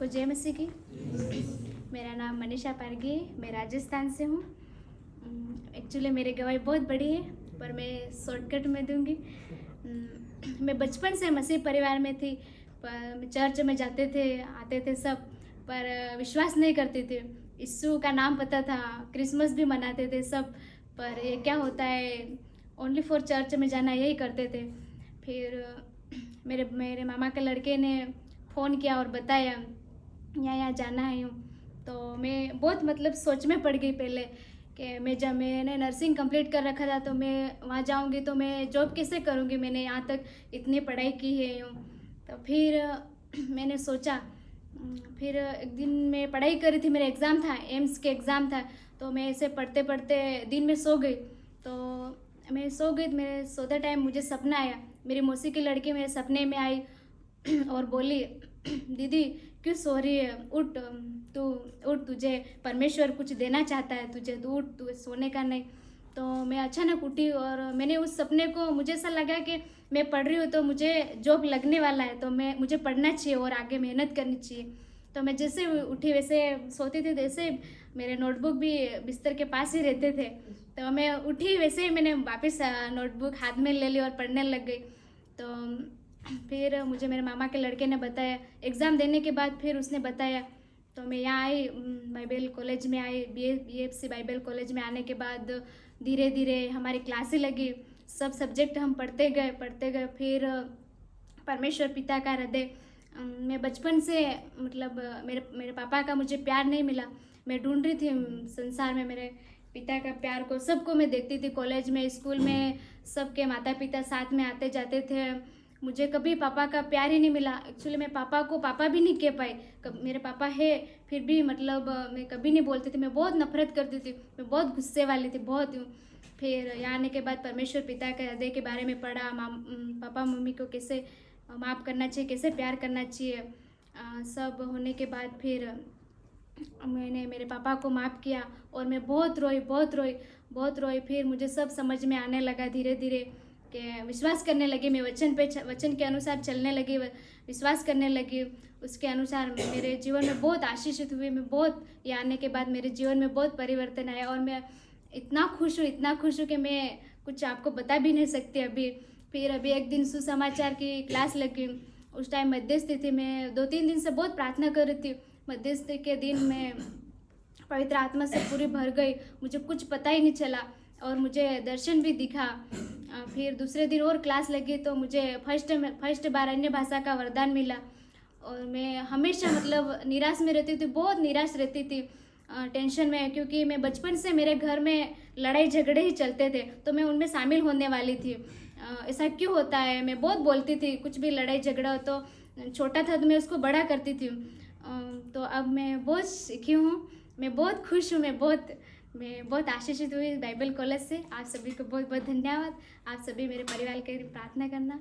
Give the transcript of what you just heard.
को जय मसीह की। मेरा नाम मनीषा पारगी, मैं राजस्थान से हूँ। एक्चुअली मेरी गवाही बहुत बड़ी है, पर मैं शॉर्टकट में दूंगी। मैं बचपन से मसीह परिवार में थी, पर चर्च में जाते थे, आते थे सब, पर विश्वास नहीं करते थे। यीशु का नाम पता था, क्रिसमस भी मनाते थे सब, पर ये क्या होता है, ओनली फॉर चर्च में जाना यही करते थे। फिर मेरे मेरे मामा के लड़के ने फ़ोन किया और बताया यहाँ जाना है यूँ। तो मैं बहुत मतलब सोच में पड़ गई पहले कि जब मैंने नर्सिंग कंप्लीट कर रखा था तो मैं वहाँ जाऊँगी तो मैं जॉब कैसे करूँगी, मैंने यहाँ तक इतनी पढ़ाई की है यूँ। तो फिर मैंने सोचा, फिर एक दिन मैं पढ़ाई कर रही थी, मेरा एग्ज़ाम था, एम्स के एग्ज़ाम था। तो मैं ऐसे पढ़ते पढ़ते दिन में सो गई। तो मैं सो गई, मेरे सोते टाइम मुझे सपना आया, मेरी मौसी की लड़की मेरे सपने में आई और बोली, दीदी क्यों सो रही है, उठ, तू उठ, तुझे परमेश्वर कुछ देना चाहता है, तुझे तू उठ, तू सोने का नहीं। तो मैं अचानक उठी और मैंने उस सपने को, मुझे ऐसा लगा कि मैं पढ़ रही हूँ तो मुझे जॉब लगने वाला है, तो मुझे पढ़ना चाहिए और आगे मेहनत करनी चाहिए। तो मैं जैसे उठी वैसे सोती थी, जैसे मेरे नोटबुक भी बिस्तर के पास ही रहते थे। तो मैं उठी वैसे ही मैंने वापस नोटबुक हाथ में ले ली और पढ़ने लग गई। तो फिर मुझे मेरे मामा के लड़के ने बताया, एग्ज़ाम देने के बाद फिर उसने बताया। तो मैं यहाँ आई, बाइबल कॉलेज में आई, BFC बाइबल कॉलेज में आने के बाद धीरे धीरे हमारी क्लासें लगी, सब सब्जेक्ट हम पढ़ते गए। फिर परमेश्वर पिता का हृदय, मैं बचपन से मतलब मेरे पापा का मुझे प्यार नहीं मिला। मैं ढूंढ रही थी संसार में मेरे पिता का प्यार को, सबको मैं देखती थी, कॉलेज में, स्कूल में, सबके माता पिता साथ में आते जाते थे, मुझे कभी पापा का प्यार ही नहीं मिला। एक्चुअली मैं पापा को पापा भी नहीं कह पाई, मेरे पापा है फिर भी मतलब मैं कभी नहीं बोलती थी, मैं बहुत नफरत करती थी, मैं बहुत गुस्से वाली थी, बहुत यूँ। फिर यहाँ आने के बाद परमेश्वर पिता के हृदय के बारे में पढ़ा, पापा मम्मी को कैसे माफ़ करना चाहिए, कैसे प्यार करना चाहिए। सब होने के बाद फिर मैंने मेरे पापा को माफ़ किया और मैं बहुत रोई। फिर मुझे सब समझ में आने लगा धीरे धीरे कि विश्वास करने लगी मैं, वचन के अनुसार चलने लगी, विश्वास करने लगी, उसके अनुसार मेरे जीवन में बहुत आशीषित हुई। मैं बहुत, ये आने के बाद मेरे जीवन में बहुत परिवर्तन आया और मैं इतना खुश हूँ कि मैं कुछ आपको बता भी नहीं सकती अभी। फिर अभी एक दिन सुसमाचार की क्लास लगी, उस टाइम मध्यस्थी थी, मैं 2-3 दिन से बहुत प्रार्थना कर रही थी। मध्यस्थी के दिन मैं पवित्र आत्मा से पूरी भर गई, मुझे कुछ पता ही नहीं चला और मुझे दर्शन भी दिखा। फिर दूसरे दिन और क्लास लगी तो मुझे फर्स्ट बार अन्य भाषा का वरदान मिला और मैं हमेशा मतलब निराश में रहती थी, बहुत निराश रहती थी, टेंशन में, क्योंकि मैं बचपन से मेरे घर में लड़ाई झगड़े ही चलते थे, तो मैं उनमें शामिल होने वाली थी। ऐसा क्यों होता है, मैं बहुत बोलती थी, कुछ भी लड़ाई झगड़ा हो तो छोटा था तो मैं उसको बड़ा करती थी। तो अब मैं बहुत सीखी हूँ, मैं बहुत खुश हूँ, मैं बहुत आशीषित हुई बाइबल कॉलेज से। आप सभी को बहुत बहुत धन्यवाद। आप सभी मेरे परिवार के लिए प्रार्थना करना।